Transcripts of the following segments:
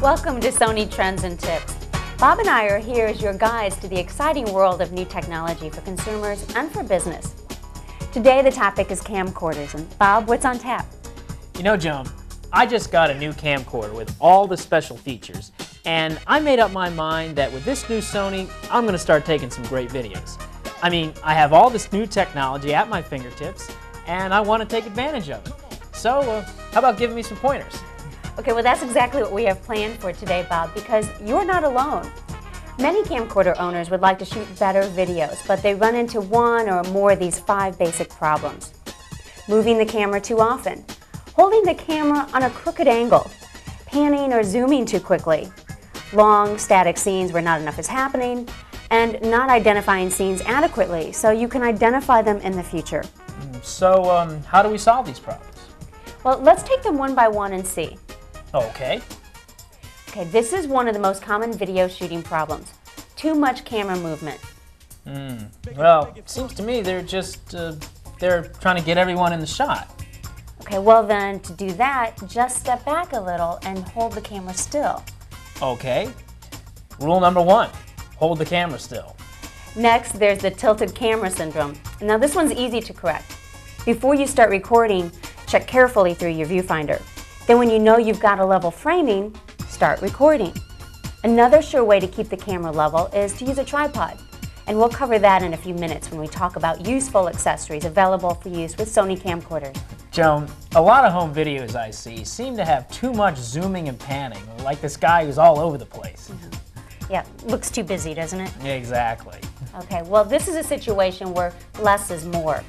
Welcome to Sony Trends and Tips. Bob and I are here as your guides to the exciting world of new technology for consumers and for business. Today the topic is camcorders, and Bob, what's on tap? You know, Joan, I just got a new camcorder with all the special features, and I made up my mind that with this new Sony, I'm going to start taking some great videos. I mean, I have all this new technology at my fingertips, and I want to take advantage of it. So, how about giving me some pointers? Okay, well that's exactly what we have planned for today, Bob, because you're not alone. Many camcorder owners would like to shoot better videos, but they run into one or more of these 5 basic problems. Moving the camera too often, holding the camera on a crooked angle, panning or zooming too quickly, long static scenes where not enough is happening, and not identifying scenes adequately so you can identify them in the future. So, how do we solve these problems? Well, let's take them one by one and see. Okay. Okay, this is one of the most common video shooting problems. Too much camera movement. Well, it seems to me they're just, they're trying to get everyone in the shot. Okay, well then, to do that, just step back a little and hold the camera still. Okay. Rule number 1, hold the camera still. Next, there's the tilted camera syndrome. Now this one's easy to correct. Before you start recording, check carefully through your viewfinder. Then when you know you've got a level framing, start recording. Another sure way to keep the camera level is to use a tripod. And we'll cover that in a few minutes when we talk about useful accessories available for use with Sony camcorders. Joan, a lot of home videos I see seem to have too much zooming and panning, like this guy who's all over the place. Yeah, looks too busy, doesn't it? Exactly. Okay, well this is a situation where less is more.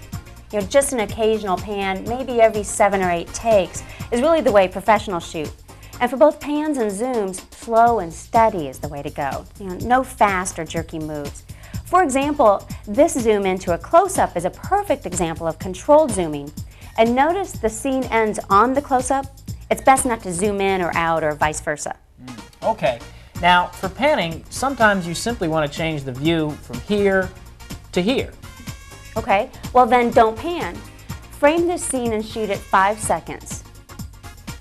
You know, just an occasional pan, maybe every 7 or 8 takes, is really the way professionals shoot. And for both pans and zooms, slow and steady is the way to go. You know, no fast or jerky moves. For example, this zoom into a close-up is a perfect example of controlled zooming. And notice the scene ends on the close-up. It's best not to zoom in or out or vice versa. Okay. Now, for panning, sometimes you simply want to change the view from here to here. Okay, well then don't pan. Frame this scene and shoot it 5 seconds.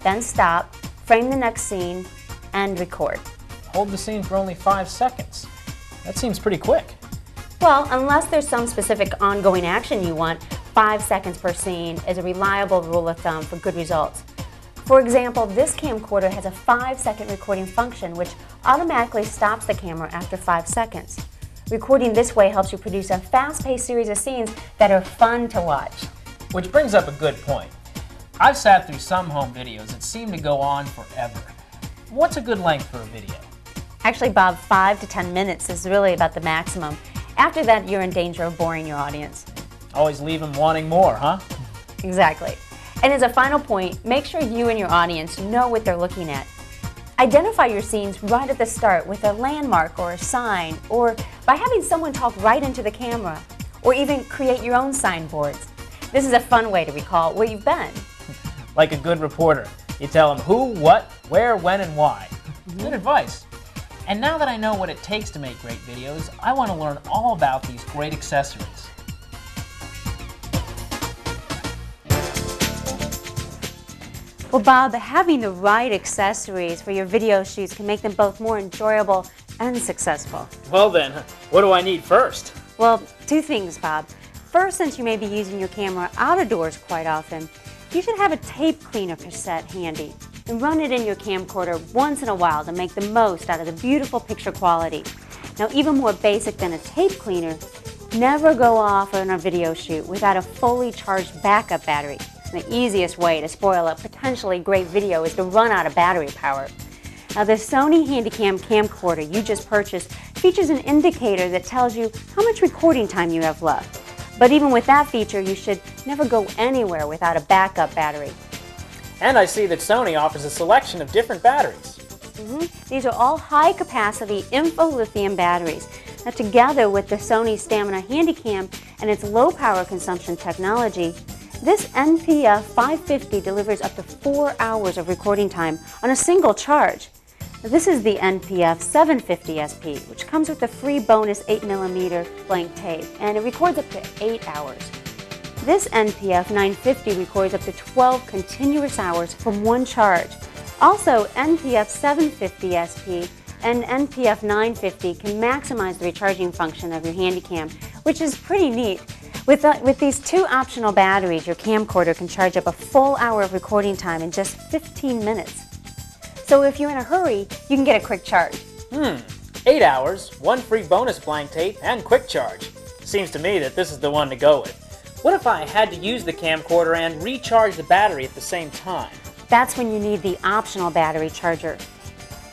Then stop, frame the next scene, and record. Hold the scene for only 5 seconds. That seems pretty quick. Well, unless there's some specific ongoing action you want, 5 seconds per scene is a reliable rule of thumb for good results. For example, this camcorder has a 5-second recording function which automatically stops the camera after 5 seconds. Recording this way helps you produce a fast-paced series of scenes that are fun to watch. Which brings up a good point. I've sat through some home videos that seem to go on forever. What's a good length for a video? Actually, Bob, 5 to 10 minutes is really about the maximum. After that, you're in danger of boring your audience. Always leave them wanting more, huh? Exactly. And as a final point, make sure you and your audience know what they're looking at. Identify your scenes right at the start with a landmark or a sign, or by having someone talk right into the camera, or even create your own signboards. This is a fun way to recall where you've been. Like a good reporter, you tell them who, what, where, when, and why. Good advice. And now that I know what it takes to make great videos, I want to learn all about these great accessories. Well, Bob, having the right accessories for your video shoots can make them both more enjoyable and successful. Well then, what do I need first? Well, 2 things, Bob. First, since you may be using your camera out of doors quite often, you should have a tape cleaner cassette handy and run it in your camcorder once in a while to make the most out of the beautiful picture quality. Now, even more basic than a tape cleaner, never go off on a video shoot without a fully charged backup battery. The easiest way to spoil a potentially great video is to run out of battery power. Now, the Sony Handycam Camcorder you just purchased features an indicator that tells you how much recording time you have left. But even with that feature, you should never go anywhere without a backup battery. And I see that Sony offers a selection of different batteries. These are all high-capacity info-lithium batteries. Now, together with the Sony Stamina Handycam and its low-power consumption technology, this NPF 550 delivers up to 4 hours of recording time on a single charge. Now, this is the NPF 750 SP, which comes with a free bonus 8mm blank tape, and it records up to 8 hours. This NPF 950 records up to 12 continuous hours from one charge. Also, NPF 750 SP and NPF 950 can maximize the recharging function of your Handycam, which is pretty neat. With these two optional batteries, your camcorder can charge up a full hour of recording time in just 15 minutes. So if you're in a hurry, you can get a quick charge. 8 hours, 1 free bonus blank tape, and quick charge. Seems to me that this is the one to go with. What if I had to use the camcorder and recharge the battery at the same time? That's when you need the optional battery charger.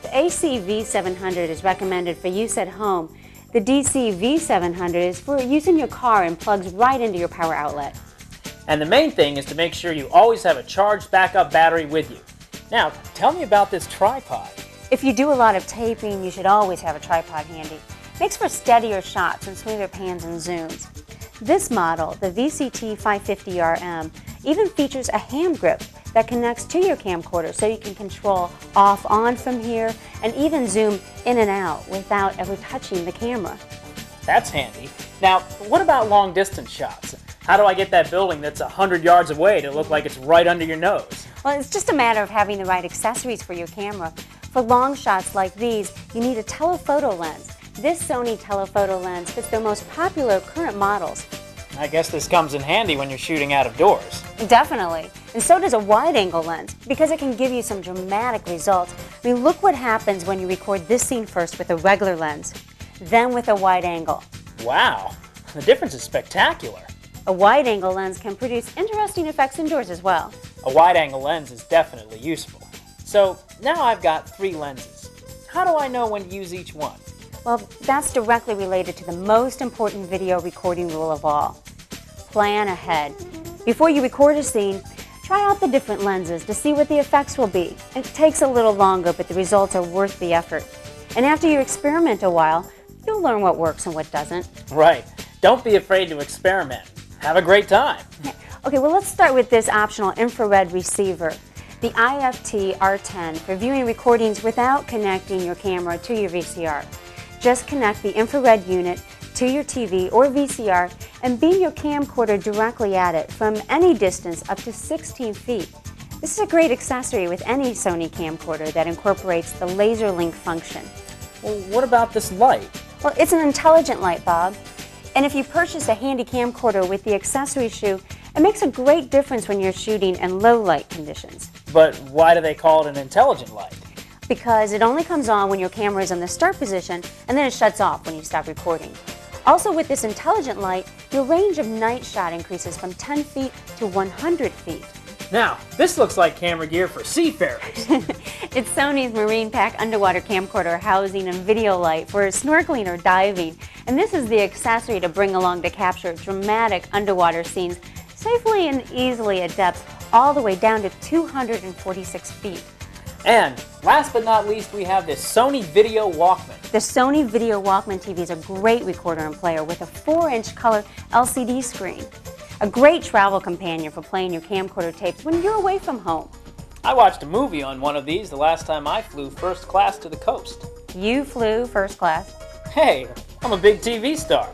The AC V700 is recommended for use at home. The DC V700 is for use in your car and plugs right into your power outlet. And the main thing is to make sure you always have a charged backup battery with you. Now, tell me about this tripod. If you do a lot of taping, you should always have a tripod handy. Makes for steadier shots and smoother pans and zooms. This model, the VCT 550RM, even features a hand grip that connects to your camcorder so you can control off-on from here and even zoom in and out without ever touching the camera. That's handy. Now, what about long-distance shots? How do I get that building that's 100 yards away to look like it's right under your nose? Well, it's just a matter of having the right accessories for your camera. For long shots like these, you need a telephoto lens. This Sony telephoto lens fits their most popular current models. I guess this comes in handy when you're shooting out of doors. Definitely. And so does a wide-angle lens, because it can give you some dramatic results. I mean, look what happens when you record this scene first with a regular lens, then with a wide angle. Wow, the difference is spectacular. A wide-angle lens can produce interesting effects indoors as well. A wide-angle lens is definitely useful. So now I've got 3 lenses. How do I know when to use each one? Well, that's directly related to the most important video recording rule of all. Plan ahead. Before you record a scene, try out the different lenses to see what the effects will be. It takes a little longer, but the results are worth the effort. And after you experiment a while, you'll learn what works and what doesn't. Right. Don't be afraid to experiment. Have a great time. Okay, well, let's start with this optional infrared receiver, the IFT R10, for viewing recordings without connecting your camera to your VCR. Just connect the infrared unit to your TV or VCR and beam your camcorder directly at it from any distance up to 16 feet. This is a great accessory with any Sony camcorder that incorporates the laser link function. Well, what about this light? Well, it's an intelligent light, Bob. And if you purchase a handy camcorder with the accessory shoe, it makes a great difference when you're shooting in low light conditions. But why do they call it an intelligent light? Because it only comes on when your camera is in the start position and then it shuts off when you stop recording. Also, with this intelligent light, your range of night shot increases from 10 feet to 100 feet. Now, this looks like camera gear for seafarers. It's Sony's Marine Pack underwater camcorder housing and video light for snorkeling or diving. And this is the accessory to bring along to capture dramatic underwater scenes safely and easily at depths all the way down to 246 feet. And last but not least, we have this Sony Video Walkman. The Sony Video Walkman TV is a great recorder and player with a 4-inch color LCD screen. A great travel companion for playing your camcorder tapes when you're away from home. I watched a movie on one of these the last time I flew first class to the coast. You flew first class? Hey, I'm a big TV star.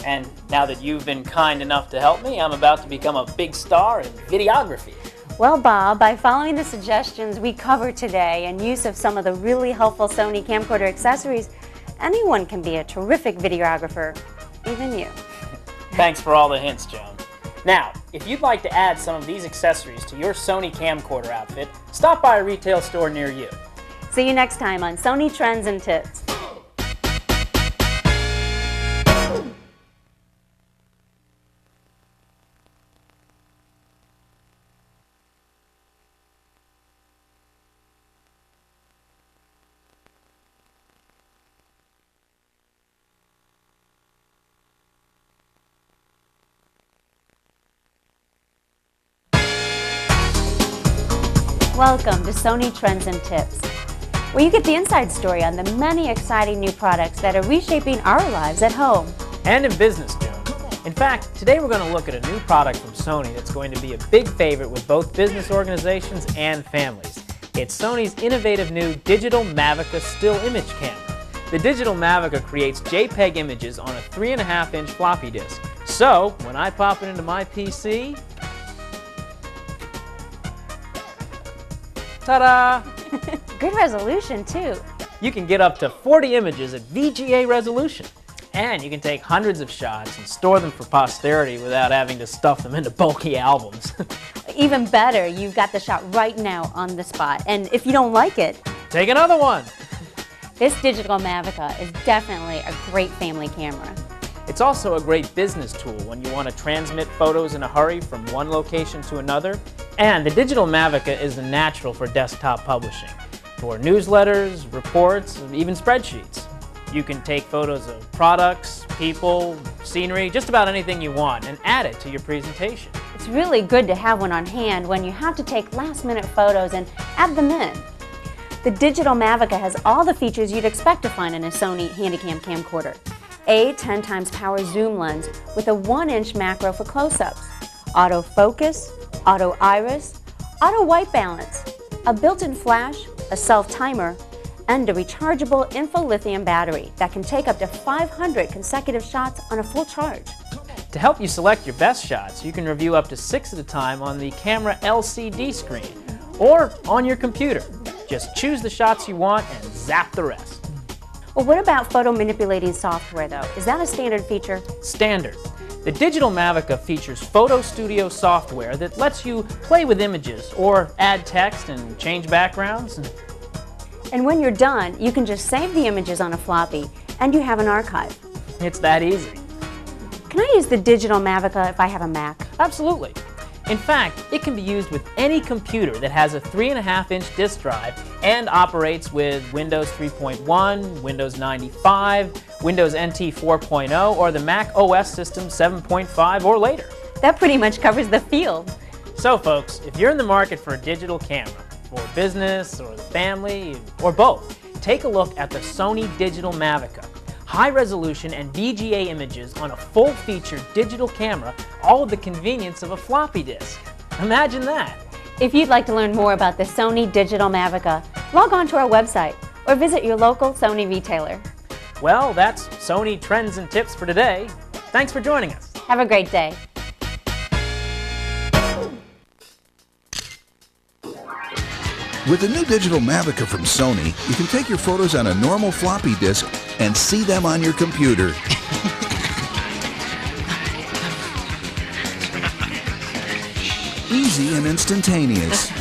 And now that you've been kind enough to help me, I'm about to become a big star in videography. Well, Bob, by following the suggestions we covered today and use of some of the really helpful Sony camcorder accessories, anyone can be a terrific videographer, even you. Thanks for all the hints, Joan. Now, if you'd like to add some of these accessories to your Sony camcorder outfit, stop by a retail store near you. See you next time on Sony Trends and Tips. Welcome to Sony Trends and Tips, where you get the inside story on the many exciting new products that are reshaping our lives at home. And in business, Joan. In fact, today we're going to look at a new product from Sony that's going to be a big favorite with both business organizations and families. It's Sony's innovative new Digital Mavica Still Image Camera. The Digital Mavica creates JPEG images on a 3.5-inch floppy disk. So, when I pop it into my PC, ta-da! Good resolution, too. You can get up to 40 images at VGA resolution. And you can take hundreds of shots and store them for posterity without having to stuff them into bulky albums. Even better, you've got the shot right now on the spot. And if you don't like it, take another one. This Digital Mavica is definitely a great family camera. It's also a great business tool when you want to transmit photos in a hurry from one location to another. And the Digital Mavica is a natural for desktop publishing, for newsletters, reports, and even spreadsheets. You can take photos of products, people, scenery, just about anything you want, and add it to your presentation. It's really good to have one on hand when you have to take last-minute photos and add them in. The Digital Mavica has all the features you'd expect to find in a Sony Handycam camcorder. A 10x power zoom lens with a 1-inch macro for close-ups, autofocus, auto iris, auto white balance, a built-in flash, a self-timer, and a rechargeable info-lithium battery that can take up to 500 consecutive shots on a full charge. To help you select your best shots, you can review up to 6 at a time on the camera LCD screen or on your computer. Just choose the shots you want and zap the rest. Well, what about photo manipulating software, though? Is that a standard feature? Standard. The Digital Mavica features Photo Studio software that lets you play with images or add text and change backgrounds. And when you're done, you can just save the images on a floppy and you have an archive. It's that easy. Can I use the Digital Mavica if I have a Mac? Absolutely. In fact, it can be used with any computer that has a 3.5-inch disk drive and operates with Windows 3.1, Windows 95, Windows NT 4.0, or the Mac OS system 7.5 or later. That pretty much covers the field. So folks, if you're in the market for a digital camera, for business or the family, or both, take a look at the Sony Digital Mavica. High resolution and VGA images on a full-featured digital camera, all with the convenience of a floppy disk. Imagine that! If you'd like to learn more about the Sony Digital Mavica, log on to our website or visit your local Sony retailer. Well, that's Sony Trends and Tips for today. Thanks for joining us. Have a great day. With the new Digital Mavica from Sony, you can take your photos on a normal floppy disk and see them on your computer. Easy and instantaneous.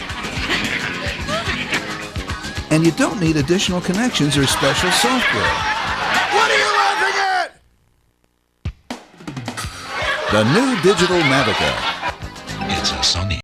And you don't need additional connections or special software. What are you laughing at? The new Digital Mavica. It's a Sony.